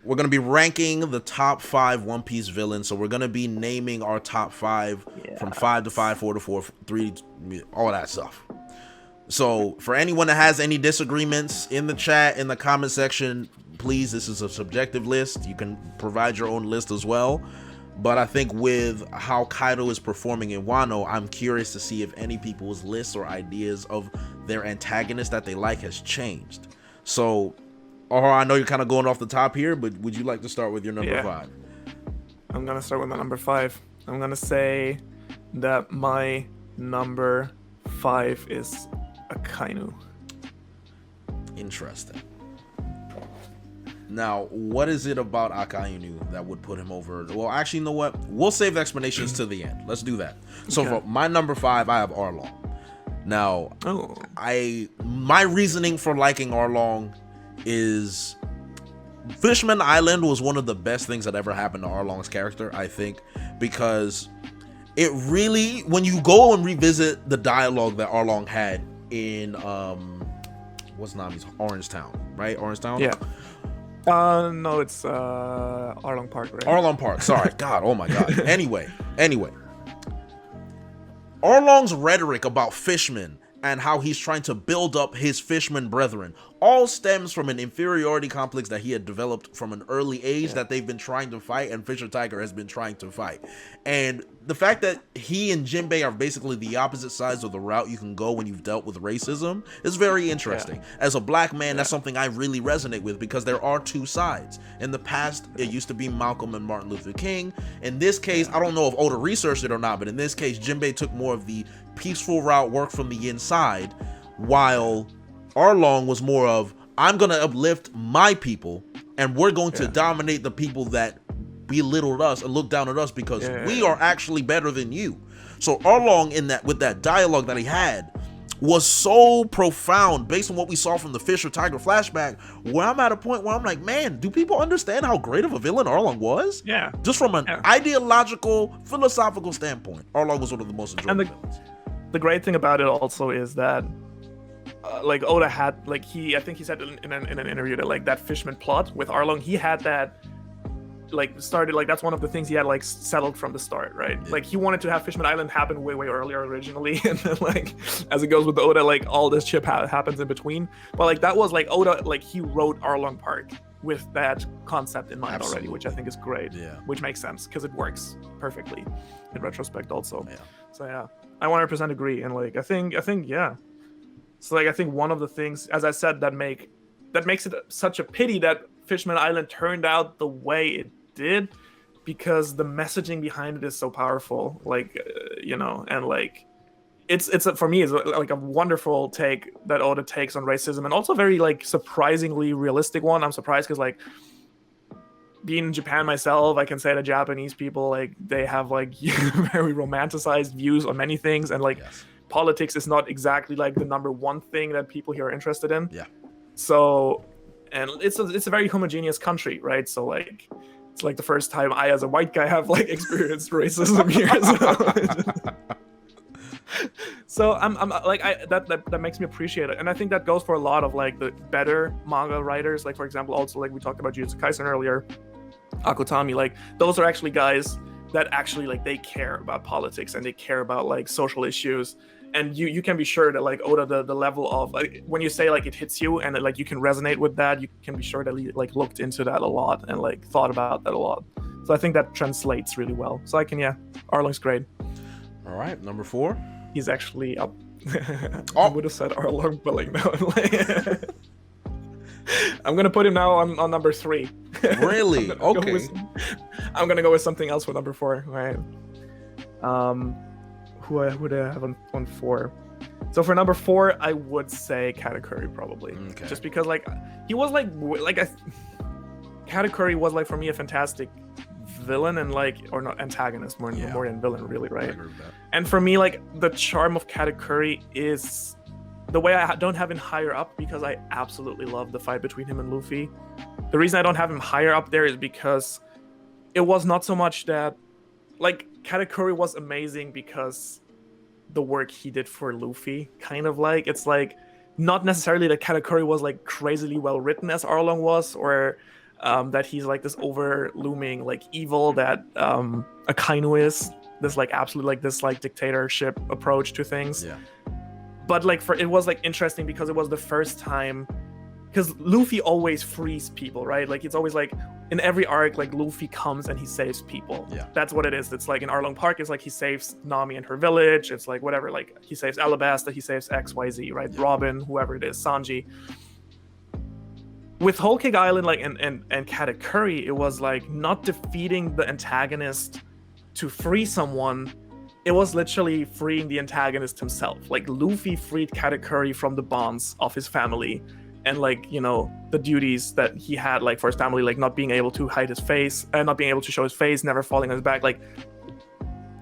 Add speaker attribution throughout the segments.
Speaker 1: We're gonna be ranking the top 5 One Piece villains. So we're gonna be naming our top 5 from 5 to 5, 4 to 4, 3, all that stuff. So for anyone that has any disagreements in the chat, in the comment section, please, this is a subjective list. You can provide your own list as well. But I think with how Kaido is performing in Wano, I'm curious to see if any people's lists or ideas of their antagonist that they like has changed. So, Ohara, I know you're kind of going off the top here, but would you like to start with your number 5?
Speaker 2: I'm going to start with my number 5. I'm going to say that my number 5 is Akainu.
Speaker 1: Interesting. Now, what is it about Akainu that would put him over? Well, actually, you know what? We'll save the explanations to the end. Let's do that. So for my number 5, I have Arlong. Now, my reasoning for liking Arlong is Fishman Island was one of the best things that ever happened to Arlong's character, I think, because it really, when you go and revisit the dialogue that Arlong had in what's Nami's Orange Town, right? Orange Town?
Speaker 2: Yeah. No, it's Arlong Park, right?
Speaker 1: Arlong Park, sorry. God, oh my God. Anyway. Arlong's rhetoric about fishmen and how he's trying to build up his fisherman brethren all stems from an inferiority complex that he had developed from an early age that they've been trying to fight, and Fisher Tiger has been trying to fight. And the fact that he and Jinbei are basically the opposite sides of the route you can go when you've dealt with racism is very interesting. As a black man, that's something I really resonate with, because there are two sides. In the past, it used to be Malcolm and Martin Luther King. In this case, I don't know if Oda researched it or not, but in this case, Jinbei took more of the peaceful route, work from the inside, while Arlong was more of, I'm going to uplift my people, and we're going to dominate the people that belittled us and look down at us, because we are actually better than you. So Arlong, in that, with that dialogue that he had, was so profound based on what we saw from the Fisher Tiger flashback, where I'm at a point where I'm like, man, do people understand how great of a villain Arlong was?
Speaker 2: Yeah.
Speaker 1: Just from an ideological, philosophical standpoint, Arlong was one of the most enjoyable villains.
Speaker 2: The great thing about it also is that like Oda had, like, I think he said in an interview that, like, that Fishman plot with Arlong, he had that, like, started, like, that's one of the things he had, like, settled from the start, right? Like, he wanted to have Fishman Island happen way earlier originally, and then, like, as it goes with Oda, like, all this shit happens in between. But, like, that was, like, Oda, like, he wrote Arlong Park with that concept in mind already, which I think is great. Which makes sense, because it works perfectly in retrospect also. So yeah, I 100% agree. And, like, I think yeah. So, like, I think one of the things, as I said, that makes it such a pity that Fishman Island turned out the way it did, because the messaging behind it is so powerful. Like, you know, and, like, it's for me, it's like a wonderful take that Oda takes on racism, and also very, like, surprisingly realistic one. I'm surprised, because, like, being in Japan myself, I can say that Japanese people, like, they have, like, very romanticized views on many things, and, like, politics is not exactly, like, the number one thing that people here are interested in. So, and it's a very homogeneous country, right? So, like, it's like the first time I, as a white guy, have, like, experienced racism here. So I'm like, that makes me appreciate it, and I think that goes for a lot of, like, the better manga writers. Like, for example, also, like, we talked about Jujutsu Kaisen earlier, Akutami. Like, those are actually guys that actually, like, they care about politics, and they care about, like, social issues. And you can be sure that, like, Oda, the level of, like, when you say, like, it hits you, and, like, you can resonate with that, you can be sure that he, like, looked into that a lot, and, like, thought about that a lot. So I think that translates really well. So Arlong's great.
Speaker 1: All right, number 4.
Speaker 2: He's actually up. I would have said Arlong, but, like, no. I'm gonna put him now on number 3.
Speaker 1: Really? Okay.
Speaker 2: I'm gonna go with something else for number 4. All right. Who would I have on 4? So for number 4, I would say Katakuri, probably. Okay. Just because, like, he was Katakuri was, like, for me, a fantastic villain, and, like, or not antagonist, more than villain, really, right? And for me, like, the charm of Katakuri is the way I don't have him higher up, because I absolutely love the fight between him and Luffy. The reason I don't have him higher up there is because it was not so much that, like, Katakuri was amazing because the work he did for Luffy, kind of, like, it's, like, not necessarily that Katakuri was, like, crazily well written as Arlong was, or that he's like this over looming like evil that Akainu is, this like absolute like this like dictatorship approach to things.
Speaker 1: Yeah.
Speaker 2: But like it was like interesting because it was the first time, because Luffy always frees people, right? Like it's always like in every arc, like Luffy comes and he saves people.
Speaker 1: Yeah.
Speaker 2: That's what it is. It's like in Arlong Park, it's like he saves Nami and her village. It's like whatever, like he saves Alabasta, he saves XYZ, right?
Speaker 1: Yeah.
Speaker 2: Robin, whoever it is, Sanji. With Whole Cake Island, like and Katakuri, it was like not defeating the antagonist to free someone. It was literally freeing the antagonist himself. Like Luffy freed Katakuri from the bonds of his family and like, you know, the duties that he had like for his family, like not being able to hide his face and not being able to show his face, never falling on his back. Like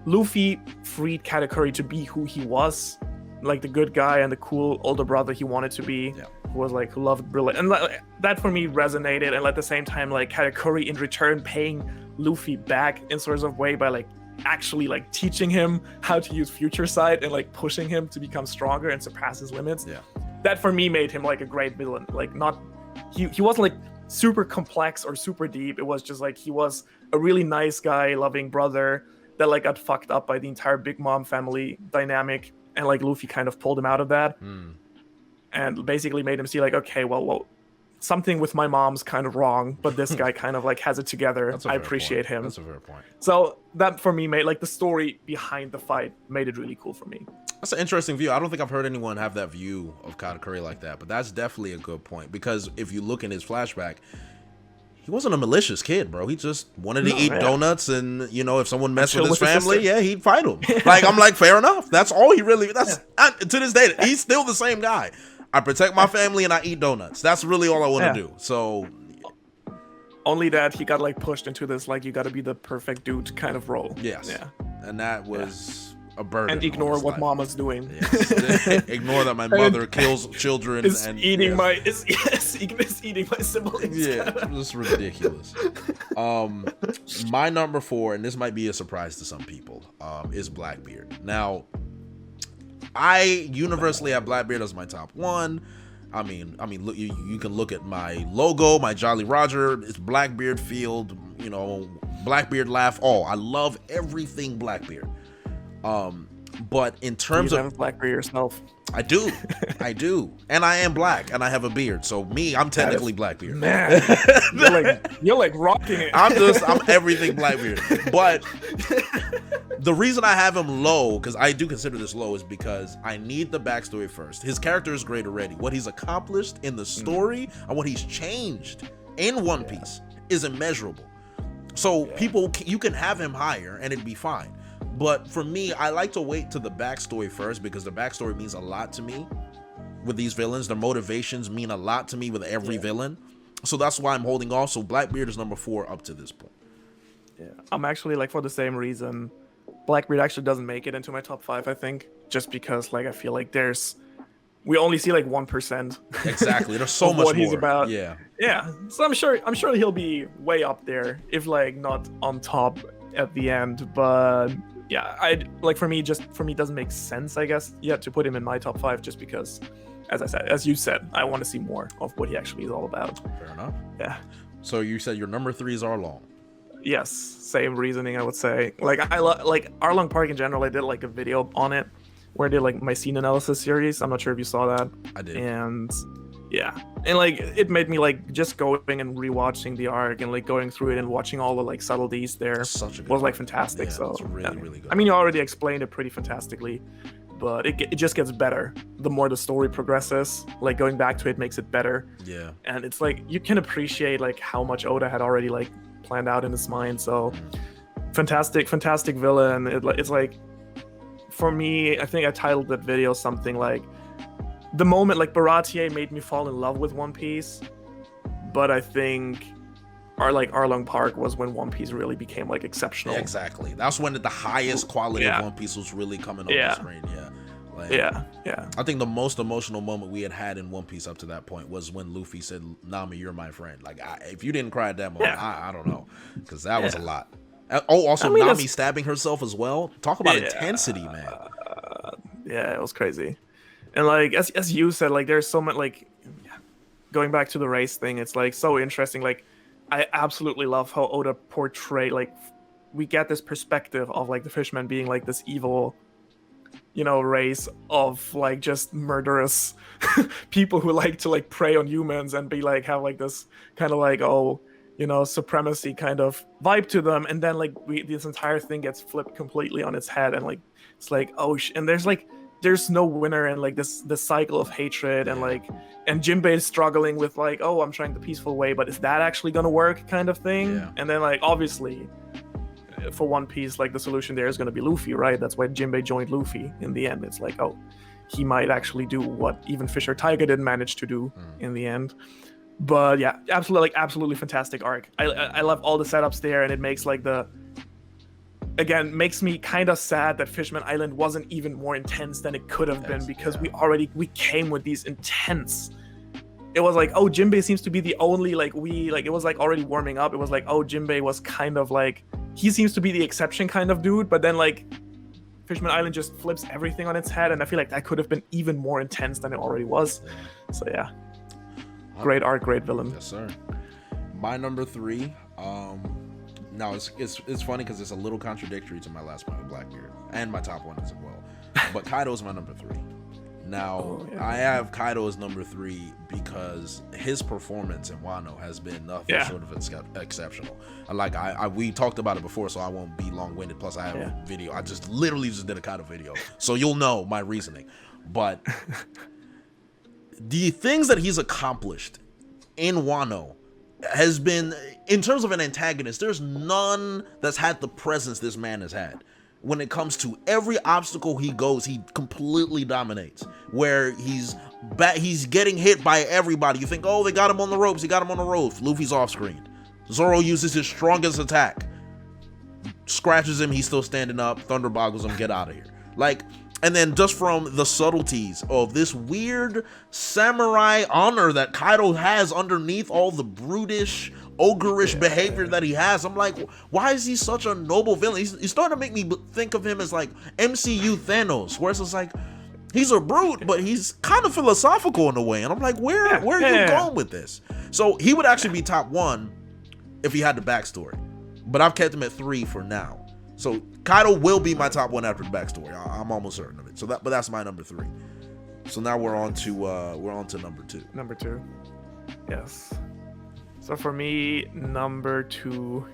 Speaker 2: Luffy freed Katakuri to be who he was, like the good guy and the cool older brother he wanted to be.
Speaker 1: Yeah.
Speaker 2: Who was like, who loved brilliant, and that for me resonated. And at the same time, like Katakuri in return paying Luffy back in sorts of way by like actually like teaching him how to use Future Sight and like pushing him to become stronger and surpass his limits.
Speaker 1: Yeah.
Speaker 2: That for me made him like a great villain. Like not he wasn't like super complex or super deep. It was just like he was a really nice guy, loving brother that like got fucked up by the entire Big Mom family dynamic, and like Luffy kind of pulled him out of that. And basically made him see like, okay, well, something with my mom's kind of wrong, but this guy kind of like has it together. I appreciate him.
Speaker 1: That's a fair point.
Speaker 2: So that for me made like the story behind the fight made it really cool for me.
Speaker 1: That's an interesting view. I don't think I've heard anyone have that view of Katakuri like that, but that's definitely a good point, because if you look in his flashback, he wasn't a malicious kid, bro. He just wanted to eat donuts, and you know, if someone messed with his family, yeah, he'd fight him. Like, I'm like, fair enough. That's all he really. That's to this day, he's still the same guy. I protect my family and I eat donuts. That's really all I want to do. So,
Speaker 2: only that he got like pushed into this like you got to be the perfect dude kind of role.
Speaker 1: Yes.
Speaker 2: Yeah.
Speaker 1: And that was a burden.
Speaker 2: And ignore what Mama's doing.
Speaker 1: Yes. Ignore that my mother kills children and
Speaker 2: eating my eating my siblings.
Speaker 1: Yeah, it's ridiculous. My number 4, and this might be a surprise to some people, is Blackbeard. Now, I universally have Blackbeard as my top 1. I mean, look, you can look at my logo, my Jolly Roger. It's Blackbeard Field. You know, Blackbeard laugh. Oh, I love everything Blackbeard. But in terms of
Speaker 2: Blackbeard yourself,
Speaker 1: I do, and I am black, and I have a beard. So I'm technically Blackbeard.
Speaker 2: Man, you're like rocking it.
Speaker 1: I'm everything Blackbeard. But the reason I have him low, because I do consider this low, is because I need the backstory first. His character is great already. What he's accomplished in the story and what he's changed in One Piece is immeasurable. So you can have him higher and it'd be fine. But for me, I like to wait to the backstory first, because the backstory means a lot to me with these villains. Their motivations mean a lot to me with every villain. So that's why I'm holding off. So Blackbeard is number 4 up to this point.
Speaker 2: Yeah, I'm actually like, for the same reason, Blackbeard actually doesn't make it into my top 5, I think, just because like I feel like we only see like 1%.
Speaker 1: Exactly. There's so much
Speaker 2: what
Speaker 1: more.
Speaker 2: He's about.
Speaker 1: Yeah.
Speaker 2: Yeah. So I'm sure he'll be way up there, if like not on top at the end. But yeah, for me it doesn't make sense, I guess, yet to put him in my top 5, just because, as you said, I want to see more of what he actually is all about.
Speaker 1: Fair enough.
Speaker 2: Yeah.
Speaker 1: So you said your number 3 is Arlong.
Speaker 2: Yes, same reasoning, I would say. Like I like Arlong Park in general. I did like a video on it where I did like my scene analysis series. I'm not sure if you saw that.
Speaker 1: I did.
Speaker 2: And yeah, and like it made me like just going and rewatching the arc and like going through it and watching all the like subtleties there was like fantastic.
Speaker 1: Yeah,
Speaker 2: so
Speaker 1: it's really good.
Speaker 2: I mean, you already explained it pretty fantastically, but it just gets better the more the story progresses. Like going back to it makes it better.
Speaker 1: Yeah.
Speaker 2: And it's like you can appreciate like how much Oda had already like planned out in his mind. So fantastic villain. It's like, for me, I think I titled that video something like, the moment like Baratier made me fall in love with One Piece, but I think Arlong Park was when One Piece really became like exceptional.
Speaker 1: Exactly. That's when the highest quality of One Piece was really coming on the screen. Yeah. Like,
Speaker 2: yeah.
Speaker 1: I think the most emotional moment we had in One Piece up to that point was when Luffy said, "Nami, you're my friend." Like, if you didn't cry at that moment, I don't know, because that was a lot. Also, Nami stabbing herself as well. Talk about intensity, man.
Speaker 2: Yeah, it was crazy. And like as you said, like there's so much, like going back to the race thing, it's like so interesting. Like I absolutely love how Oda portray like we get this perspective of like the fishmen being like this evil, you know, race of like just murderous people who like to like prey on humans and be like have like this kind of like, oh, you know, supremacy kind of vibe to them, and then like this entire thing gets flipped completely on its head, and like it's like, oh and there's no winner, and like this cycle of hatred, and like, and Jinbei is struggling with like, oh, I'm trying the peaceful way, but is that actually gonna work, kind of thing. And then like obviously for One Piece, like the solution there is gonna be Luffy, right? That's why Jinbei joined Luffy in the end. It's like, oh, he might actually do what even Fisher Tiger didn't manage to do in the end. But yeah, absolutely fantastic arc. I love all the setups there, and it makes like makes me kind of sad that Fishman Island wasn't even more intense than it could have been, because we came with these intense. It was like, oh, Jinbei seems to be the only it was like already warming up. It was like, oh, Jinbei was kind of like, he seems to be the exception kind of dude, but then like Fishman Island just flips everything on its head, and I feel like that could have been even more intense than it already was. So yeah. Great art, great villain.
Speaker 1: Yes, sir. My number 3. Now it's funny because it's a little contradictory to my last one with Blackbeard and my top one as well. But Kaido's my number 3. Now I have Kaido as number 3 because his performance in Wano has been nothing short of exceptional. We talked about it before, so I won't be long-winded. Plus, I have a video. I literally just did a Kaido video, so you'll know my reasoning. But the things that he's accomplished in Wano has been, in terms of an antagonist, there's none that's had the presence this man has had. When it comes to every obstacle he goes, he completely dominates. Where he's getting hit by everybody. You think, oh, they got him on the ropes. He got him on the ropes. Luffy's off screen. Zoro uses his strongest attack, scratches him. He's still standing up. Thunder boggles him. Get out of here. Like. And then just from the subtleties of this weird samurai honor that Kaido has underneath all the brutish, ogreish behavior that he has, I'm like, why is he such a noble villain? He's starting to make me think of him as like MCU Thanos, where it's just like, he's a brute, but he's kind of philosophical in a way. And I'm like, where are you going with this? So he would actually be top 1 if he had the backstory. But I've kept him at 3 for now. So Kaido will be my top 1 after the backstory. I'm almost certain of it. But that's my number 3. So now we're on to number 2.
Speaker 2: Number 2, yes. So for me, number 2,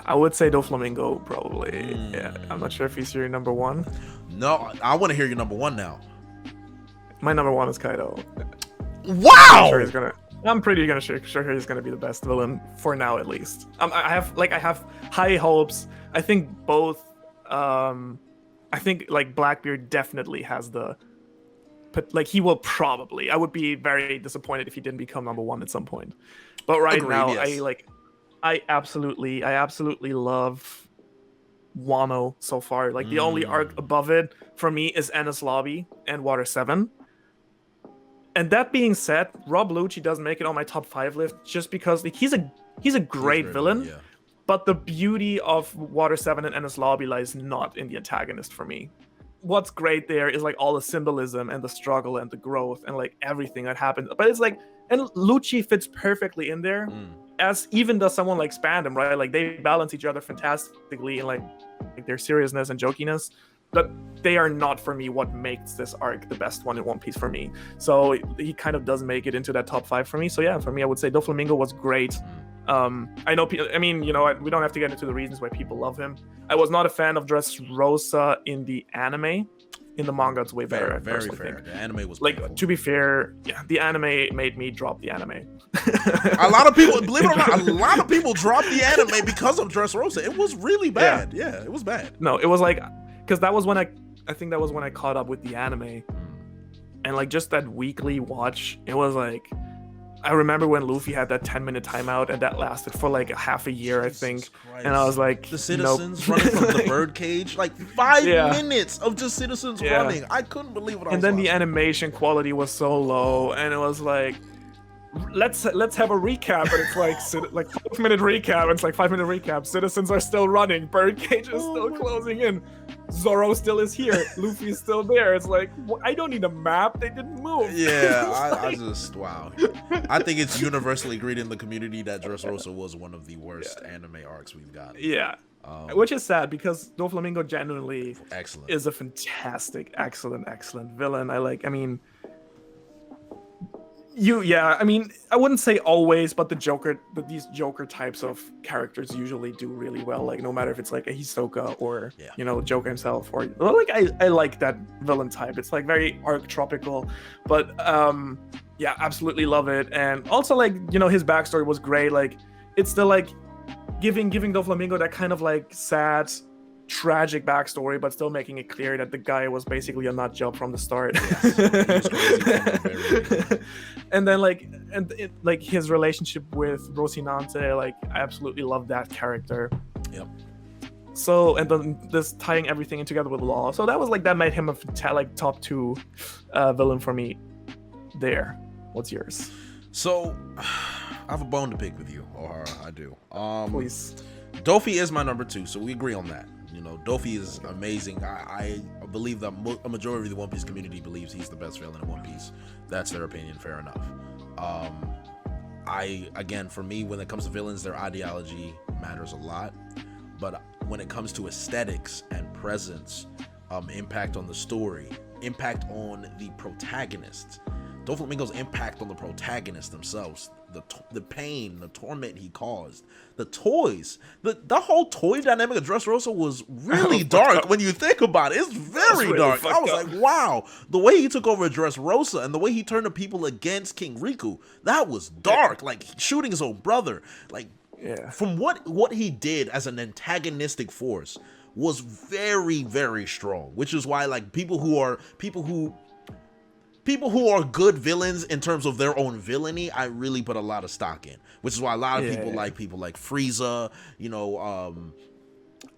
Speaker 2: I would say Doflamingo probably. Yeah, I'm not sure if he's your number 1.
Speaker 1: No, I want to hear your number 1 now.
Speaker 2: My number 1 is Kaido.
Speaker 1: Wow.
Speaker 2: I'm pretty sure he's gonna be the best villain for now, at least. I have high hopes. I think both. I think like Blackbeard definitely has but he will probably. I would be very disappointed if he didn't become number 1 at some point. But now, yes. I absolutely love Wano so far. Like the only arc above it for me is Enies Lobby and Water 7. And that being said, Rob Lucci doesn't make it on my top 5 list just because he's a great villain, but the beauty of Water 7 and Enies Lobby lies not in the antagonist for me. What's great there is like all the symbolism and the struggle and the growth and like everything that happens. But it's like, and Lucci fits perfectly in there, as even does someone like Spandam, right? Like they balance each other fantastically in like their seriousness and jokiness. But they are not, for me, what makes this arc the best one in One Piece for me. So he kind of does make it into that top 5 for me. So yeah, for me, I would say Doflamingo was great. I know, we don't have to get into the reasons why people love him. I was not a fan of Dressrosa in the anime. In the manga, it's way better.
Speaker 1: Very fair. The anime was
Speaker 2: like,
Speaker 1: painful.
Speaker 2: to be fair, the anime made me drop the anime.
Speaker 1: A lot of people, believe it or not, dropped the anime because of Dressrosa. It was really bad. Yeah, it was bad.
Speaker 2: No, it was like, because that was when I think that was when I caught up with the anime, and like just that weekly watch, it was like, I remember when Luffy had that 10-minute timeout, and that lasted for like a half a year, I think. Christ. And I was like,
Speaker 1: the citizens running from the birdcage, like 5 minutes of just citizens running. I couldn't believe what I was watching.
Speaker 2: The animation quality was so low, and it was like, let's have a recap, and it's like 5-minute recap, and it's like 5-minute recap. Citizens are still running, birdcage is still closing in. Zoro still is here. Luffy's still there. It's like, I don't need a map. They didn't move.
Speaker 1: Yeah, I just, wow. I think it's universally agreed in the community that Dressrosa was one of the worst anime arcs we've got.
Speaker 2: Yeah. Which is sad because Doflamingo genuinely
Speaker 1: excellent.
Speaker 2: Is a fantastic, excellent villain. I mean, I wouldn't say always, but these Joker types of characters usually do really well. Like no matter if it's like a Hisoka or Joker himself, or like I like that villain type. It's like very archetypical, but absolutely love it. And also like his backstory was great. Like it's still like giving Doflamingo that kind of like sad, tragic backstory, but still making it clear that the guy was basically a nut job from the start. Yes. And then like his relationship with Rocinante, like I absolutely love that character.
Speaker 1: Yep.
Speaker 2: So and then this tying everything in together with Law, so that made him a top 2 villain for me. There. What's yours?
Speaker 1: So I have a bone to pick with you, Ohara. I do.
Speaker 2: Please.
Speaker 1: Dofi is my number 2, so we agree on that. Dofi is amazing. I believe that a majority of the One Piece community believes he's the best villain in One Piece. That's their opinion, fair enough. Again, for me, when it comes to villains, their ideology matters a lot. But when it comes to aesthetics and presence, impact on the story, impact on the protagonists, Doflamingo's impact on the protagonists themselves, the pain, the torment he caused, the toys, the whole toy dynamic of Dressrosa was really dark when you think about it. It's very really dark. I was like, wow, the way he took over Dressrosa and the way he turned the people against King Riku, that was dark. Like shooting his own brother, like from what he did as an antagonistic force was very, very strong. Which is why like people who are good villains in terms of their own villainy, I really put a lot of stock in. Which is why a lot of people like Frieza,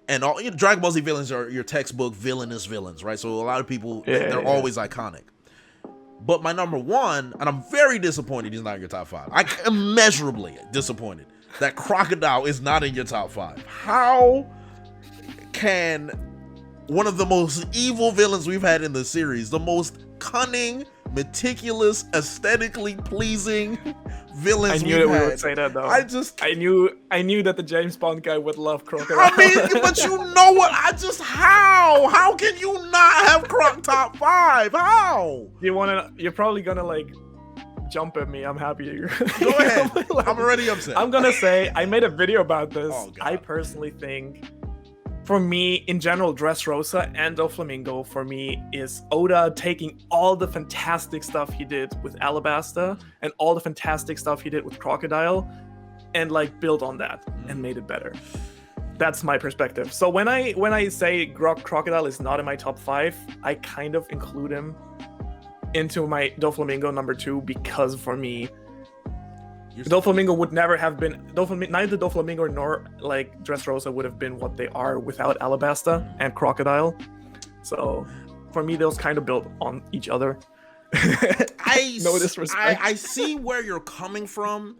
Speaker 1: and all Dragon Ball Z villains are your textbook villainous villains, right? So a lot of people they're always iconic. But my number 1, and I'm very disappointed he's not in your top 5. I'm immeasurably disappointed that Crocodile is not in your top 5. How can one of the most evil villains we've had in the series, the most cunning, meticulous, aesthetically pleasing villains
Speaker 2: I knew that we would say that though. I knew that the James Bond guy would love Crocodile.
Speaker 1: I mean, but you know what? How can you not have Croc top 5? How?
Speaker 2: You're probably gonna like jump at me. I'm happy.
Speaker 1: Go ahead. I'm already upset.
Speaker 2: I'm gonna say I made a video about this. I personally think, for me, in general, Dressrosa and Doflamingo, for me, is Oda taking all the fantastic stuff he did with Alabasta and all the fantastic stuff he did with Crocodile and like built on that and made it better. That's my perspective. So when I say Crocodile is not in my top 5, I kind of include him into my Doflamingo number 2 because for me, Doflamingo would never have been neither Doflamingo nor like Dressrosa would have been what they are without Alabasta and Crocodile. So for me, those kind of built on each other. No disrespect.
Speaker 1: I see where you're coming from,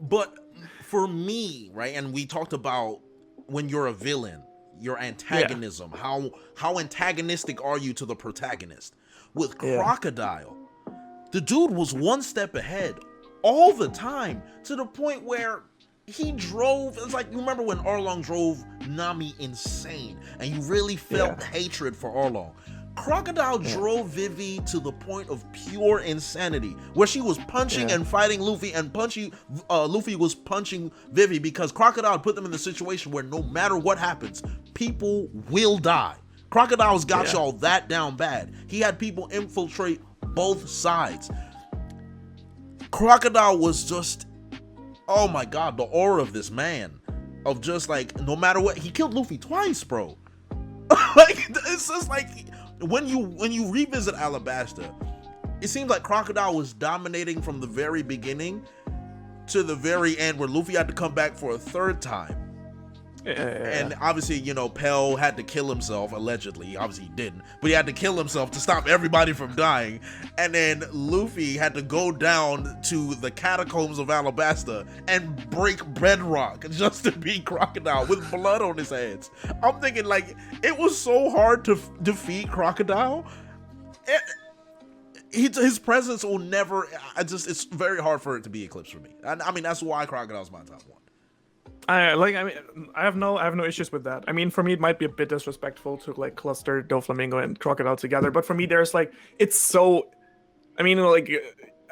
Speaker 1: but for me, right, and we talked about when you're a villain, your antagonism, how antagonistic are you to the protagonist? With Crocodile, the dude was one step ahead all the time, to the point where he drove, it's like, you remember when Arlong drove Nami insane and you really felt hatred for Arlong. Crocodile drove Vivi to the point of pure insanity, where she was punching and fighting Luffy, and Luffy was punching Vivi because Crocodile put them in the situation where no matter what happens, people will die. Crocodile's got y'all that down bad. He had people infiltrate both sides. Crocodile was just, oh my god, the aura of this man, of just like, no matter what, he killed Luffy twice, bro. Like, it's just like, when you revisit Alabasta, it seems like Crocodile was dominating from the very beginning to the very end, where Luffy had to come back for a third time. And obviously, you know, Pell had to kill himself, allegedly. Obviously he didn't, but he had to kill himself to stop everybody from dying. And then Luffy had to go down to the catacombs of Alabasta and break bedrock just to beat Crocodile with blood on his hands. I'm thinking, like, it was so hard to defeat Crocodile. His presence will never, it's very hard for it to be eclipsed for me. And I mean, that's why Crocodile's my top one.
Speaker 2: I have no issues with that. I mean, for me, it might be a bit disrespectful to like cluster Doflamingo and Crocodile together, but for me, there's like, it's so, I mean, like,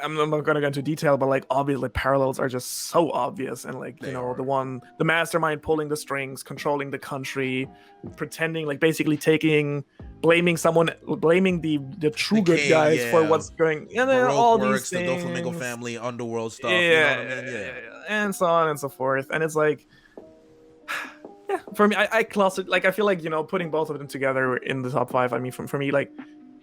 Speaker 2: I'm not gonna go into detail, but like, obviously, parallels are just so obvious, and like, you know, the mastermind pulling the strings, controlling the country, pretending, like, basically blaming the true good guys for what's going, and then all these things,
Speaker 1: the Doflamingo family, underworld stuff,
Speaker 2: yeah,
Speaker 1: you know what I mean? Yeah,
Speaker 2: and so on and so forth, and it's like, yeah, for me, I class it, like, I feel like, you know, putting both of them together in the top 5, I mean, for me, like,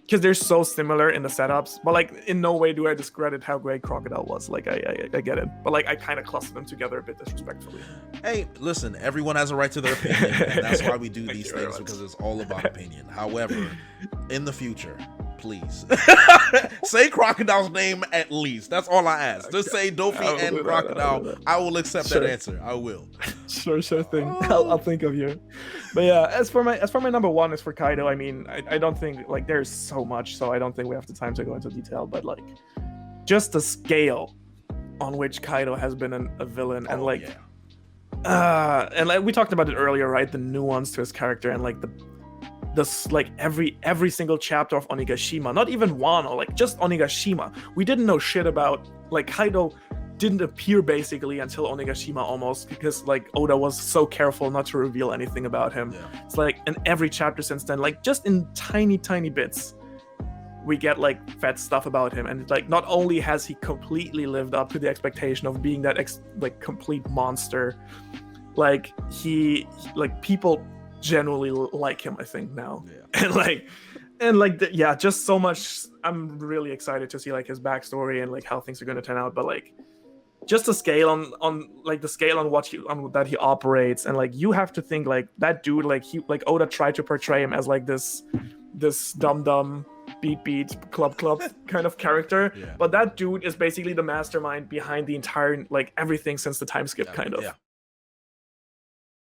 Speaker 2: because they're so similar in the setups, but like, in no way do I discredit how great Crocodile was. Like, I get it, but like, I kind of cluster them together a bit disrespectfully.
Speaker 1: Hey, listen, everyone has a right to their opinion, and that's why we do these things, because it's all about opinion. However, in the future, please say Crocodile's name at least. That's all I ask. Just say Dofi and Crocodile. I will accept that answer. I will.
Speaker 2: Sure thing. I'll think of you. But yeah, as for my number 1 is for Kaido. I mean, I don't think, like, there's so much, so I don't think we have the time to go into detail. But like, just the scale on which Kaido has been a villain, and like, and like we talked about it earlier, right? The nuance to his character, and like this, like, every single chapter of Onigashima, not even Wano, like just Onigashima, we didn't know shit about. Like, Kaido didn't appear basically until Onigashima almost, because like Oda was so careful not to reveal anything about him. It's like in every chapter since then, like just in tiny bits, we get like fed stuff about him, and like, not only has he completely lived up to the expectation of being that like complete monster, like like people generally like him, I think, now. and yeah, just so much. I'm really excited to see like his backstory and like how things are going to turn out, but like, just the scale on like the scale on what that he operates, and like, you have to think like that dude, like Oda tried to portray him as like this dumb beat club kind of character, but that dude is basically the mastermind behind the entire, like, everything since the time skip, kind of.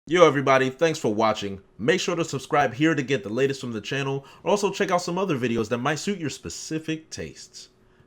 Speaker 1: Yo everybody, thanks for watching. Make sure to subscribe here to get the latest from the channel, or also check out some other videos that might suit your specific tastes.